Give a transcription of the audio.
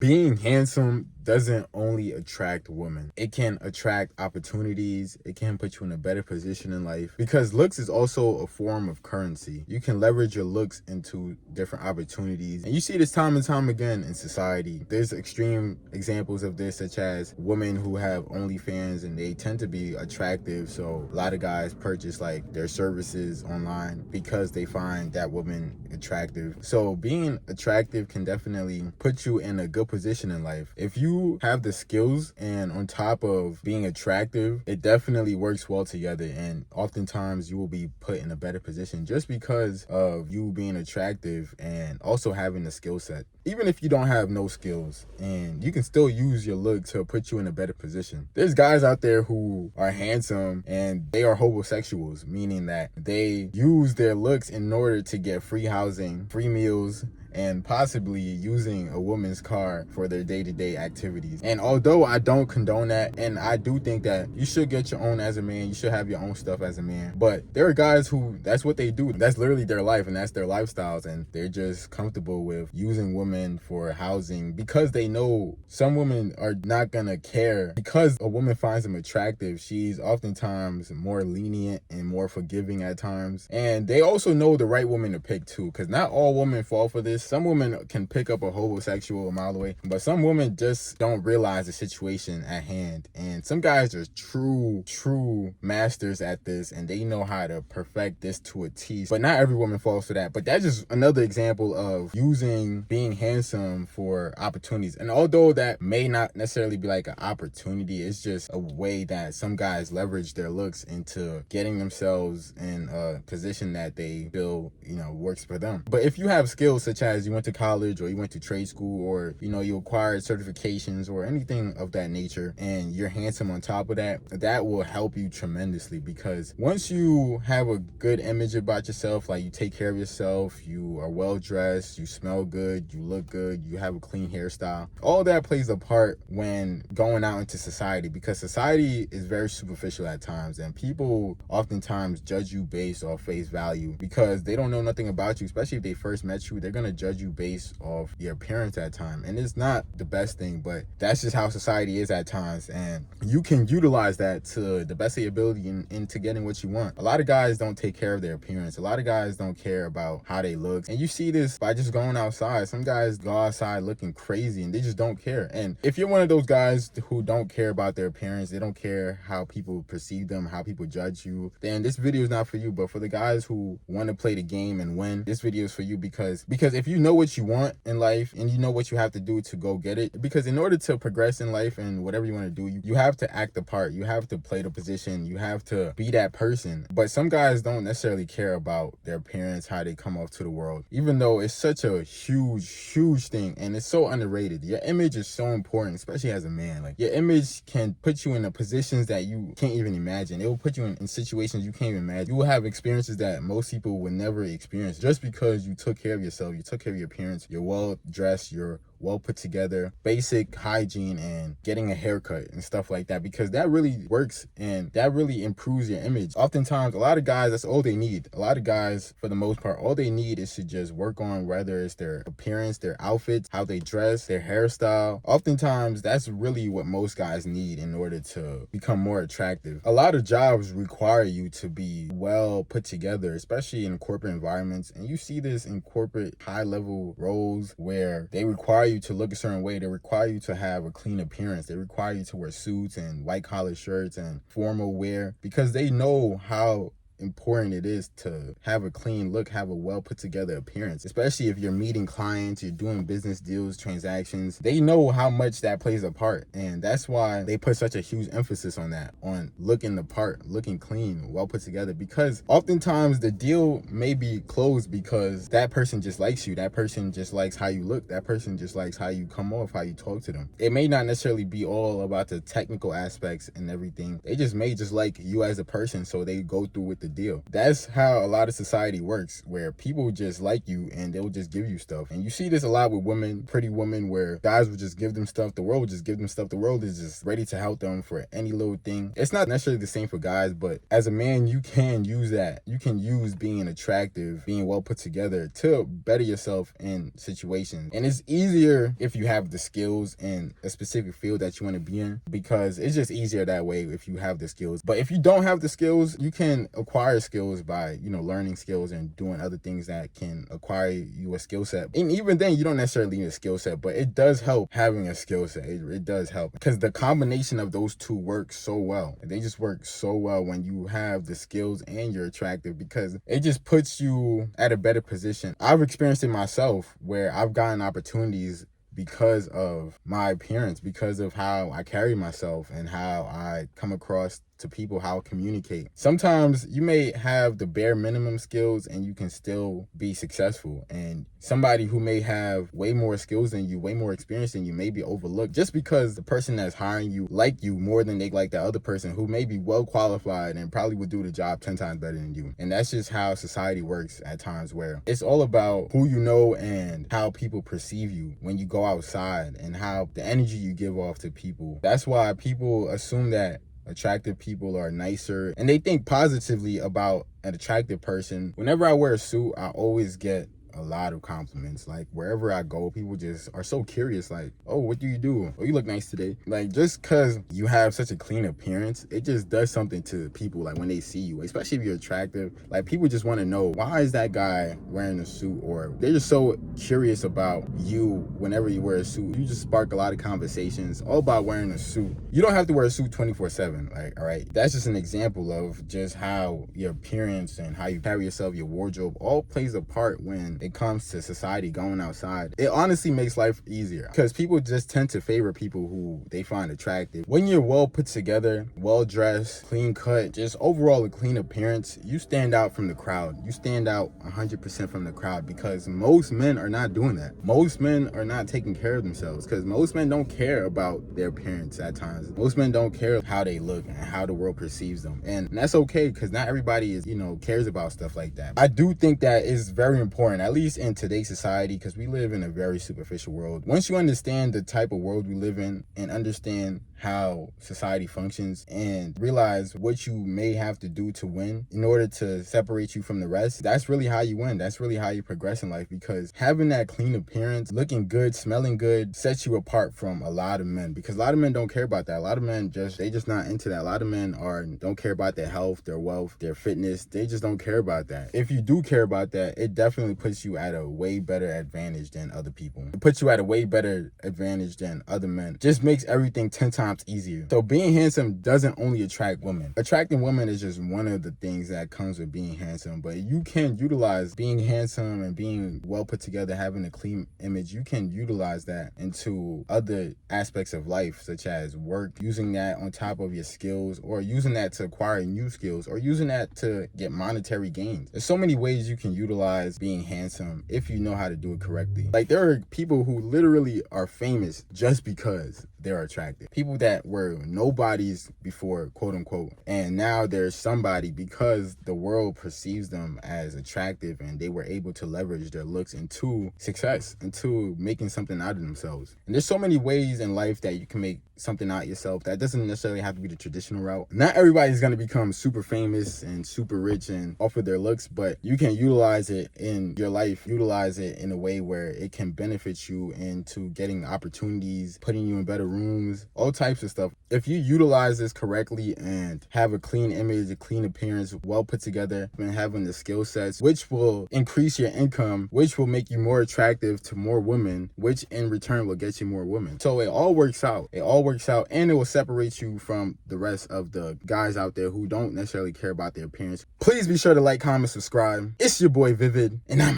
Being handsome doesn't only attract women. It can attract opportunities. It can put you in a better position in life because looks is also a form of currency. You can leverage your looks into different opportunities. And you see this time and time again in society. There's extreme examples of this, such as women who have OnlyFans and they tend to be attractive. So a lot of guys purchase like their services online because they find that woman attractive. So being attractive can definitely put you in a good position in life. If you have the skills and on top of being attractive, it definitely works well together, and oftentimes you will be put in a better position just because of you being attractive and also having the skill set. Even if you don't have no skills, and you can still use your look to put you in a better position. There's guys out there who are handsome and they are homosexuals, meaning that they use their looks in order to get free housing, free meals, and possibly using a woman's car for their day-to-day activities. And although I don't condone that, and I do think that you should get your own as a man, you should have your own stuff as a man, but there are guys who that's what they do. That's literally their life and that's their lifestyles, and they're just comfortable with using women for housing because they know some women are not gonna care. Because a woman finds them attractive, she's oftentimes more lenient and more forgiving at times, and they also know the right woman to pick too, because not all women fall for this. Some women can pick up a homosexual a mile away, but some women just don't realize the situation at hand. And some guys are true masters at this, and they know how to perfect this to a T. But not every woman falls for that. But that's just another example of using being handsome for opportunities. And although that may not necessarily be like an opportunity, it's just a way that some guys leverage their looks into getting themselves in a position that they feel, works for them. But if you have skills such as you went to college or you went to trade school, or you acquired certifications or anything of that nature, and you're handsome on top of that, that will help you tremendously. Because once you have a good image about yourself, like you take care of yourself, you are well dressed, you smell good, you look good, you have a clean hairstyle, all that plays a part when going out into society, because society is very superficial at times, and people oftentimes judge you based off face value because they don't know nothing about you. Especially if they first met you, they're gonna judge you based off your appearance at time, and it's not the best thing, but that's just how society is at times, and you can utilize that to the best of your ability into getting what you want. A lot of guys don't take care of their appearance. A lot of guys don't care about how they look, and you see this by just going outside. Some guys go outside looking crazy and they just don't care. And if you're one of those guys who don't care about their appearance, they don't care how people perceive them, how people judge you, then this video is not for you. But for the guys who want to play the game and win, this video is for you, because if you know what you want in life and you know what you have to do to go get it, because in order to progress in life and whatever you want to do, you have to act the part, you have to play the position, you have to be that person. But some guys don't necessarily care about their appearance, how they come off to the world, even though it's such a huge thing and it's so underrated. Your image is so important, especially as a man. Like, your image can put you in the positions that you can't even imagine. It will put you in situations you can't even imagine. You will have experiences that most people would never experience just because you took care of yourself, you took care of your appearance, you're well dressed, you're well put together, basic hygiene, and getting a haircut and stuff like that, because that really works and that really improves your image. Oftentimes, a lot of guys, that's all they need. A lot of guys, for the most part, all they need is to just work on whether it's their appearance, their outfits, how they dress, their hairstyle. Oftentimes, that's really what most guys need in order to become more attractive. A lot of jobs require you to be well put together, especially in corporate environments, and you see this in corporate high-level roles where they require you to look a certain way. They require you to have a clean appearance. They require you to wear suits and white collar shirts and formal wear, because they know how important it is to have a clean look, have a well put together appearance, especially if you're meeting clients, you're doing business deals, transactions. They know how much that plays a part, and that's why they put such a huge emphasis on that, on looking the part, looking clean, well put together, because oftentimes the deal may be closed because that person just likes you, that person just likes how you look, that person just likes how you come off, how you talk to them. It may not necessarily be all about the technical aspects and everything. They just may just like you as a person, so they go through with the the deal. That's how a lot of society works, where people just like you and they'll just give you stuff. And you see this a lot with women, pretty women, where guys would just give them stuff. The world would just give them stuff. The world is just ready to help them for any little thing. It's not necessarily the same for guys, but as a man, you can use that. You can use being attractive, being well put together to better yourself in situations. And it's easier if you have the skills in a specific field that you want to be in, because it's just easier that way if you have the skills. But if you don't have the skills, you can acquire skills by, learning skills and doing other things that can acquire you a skill set. And even then, you don't necessarily need a skill set, but it does help having a skill set. It does help, because the combination of those two work so well. They just work so well when you have the skills and you're attractive, because it just puts you at a better position. I've experienced it myself where I've gotten opportunities because of my appearance, because of how I carry myself and how I come across to people, how I communicate. Sometimes you may have the bare minimum skills and you can still be successful. And somebody who may have way more skills than you, way more experience than you, may be overlooked just because the person that's hiring you like you more than they like the other person who may be well qualified and probably would do the job 10 times better than you. And that's just how society works at times, where it's all about who you know and how people perceive you when you go outside and how the energy you give off to people. That's why people assume that attractive people are nicer, and they think positively about an attractive person. Whenever I wear a suit, I always get a lot of compliments. Like, wherever I go, people just are so curious, like, oh, what do you do? Oh, you look nice today. Like, just because you have such a clean appearance, it just does something to people. Like, when they see you, especially if you're attractive, like, people just want to know, why is that guy wearing a suit? Or they're just so curious about you whenever you wear a suit. You just spark a lot of conversations all about wearing a suit. You don't have to wear a suit 24/7, like, all right? That's just an example of just how your appearance and how you carry yourself, your wardrobe, all plays a part when it comes to society going outside. It honestly makes life easier, because people just tend to favor people who they find attractive. When you're well put together, well dressed, clean cut, just overall a clean appearance, you stand out from the crowd. You stand out 100% from the crowd, because most men are not doing that. Most men are not taking care of themselves, because most men don't care about their appearance at times. Most men don't care how they look and how the world perceives them. And that's okay, because not everybody is, cares about stuff like that. I do think that is very important, at least in today's society, because we live in a very superficial world. Once you understand the type of world we live in and understand how society functions and realize what you may have to do to win in order to separate you from the rest, that's really how you win. That's really how you progress in life, because having that clean appearance, looking good, smelling good, sets you apart from a lot of men, because a lot of men don't care about that. A lot of men they just not into that. A lot of men don't care about their health, their wealth, their fitness. They just don't care about that. If you do care about that, it definitely puts you at a way better advantage than other people. It puts you at a way better advantage than other men. Just makes everything 10 times easier. So being handsome doesn't only attract women. Attracting women is just one of the things that comes with being handsome, but you can utilize being handsome and being well put together, having a clean image. You can utilize that into other aspects of life, such as work, using that on top of your skills, or using that to acquire new skills, or using that to get monetary gains. There's so many ways you can utilize being handsome if you know how to do it correctly. Like, there are people who literally are famous just because they're attractive. People that were nobodies before, quote unquote, and now they're somebody because the world perceives them as attractive, and they were able to leverage their looks into success, into making something out of themselves. And there's so many ways in life that you can make something out yourself. That doesn't necessarily have to be the traditional route. Not everybody's going to become super famous and super rich and off of their looks, but you can utilize it in your life, utilize it in a way where it can benefit you into getting opportunities, putting you in better rooms, all types of stuff. If you utilize this correctly and have a clean image, a clean appearance, well put together, and having the skill sets, which will increase your income, which will make you more attractive to more women, which in return will get you more women. So it all works out. It all works out, and it will separate you from the rest of the guys out there who don't necessarily care about their appearance. Please be sure to like, comment, subscribe. It's your boy Vivid, and I'm